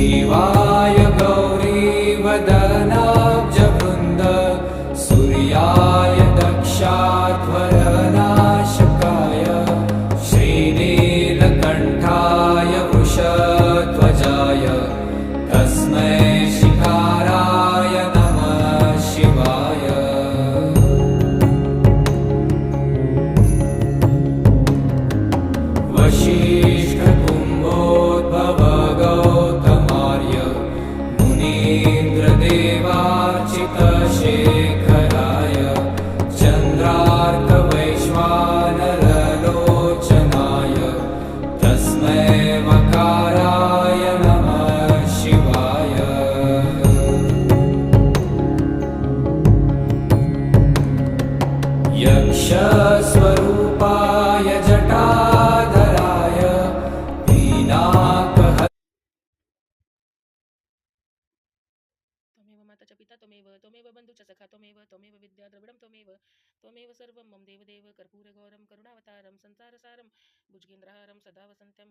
शिवाय गौरीवदनाब्जवृन्द सूर्याय दक्षाध्वरनाशकाय श्रीनीलकण्ठाय वृषध्वजाय तस्मै शिकाराय नमः शिवाय। वसिष्ठकुम्भोद्भव गौतमार्य मुनीन्द्रदेवार्चितशेखराय चन्द्रार्कवैश्वानरलोचनाय तस्मै वकाराय नमः शिवाय। यक्षस्वरूपाय जटाधराय पिनाकहस्ताय त्वमेव माता च पिता त्वमेव बन्धु च सखा त्वमेव विद्या द्रविडं त्वमेव सर्वं मम देवदेव कर्पूरगौरं करुणावतारं संसारसारं भुजगेन्द्रहारं सदा वसन्त्यं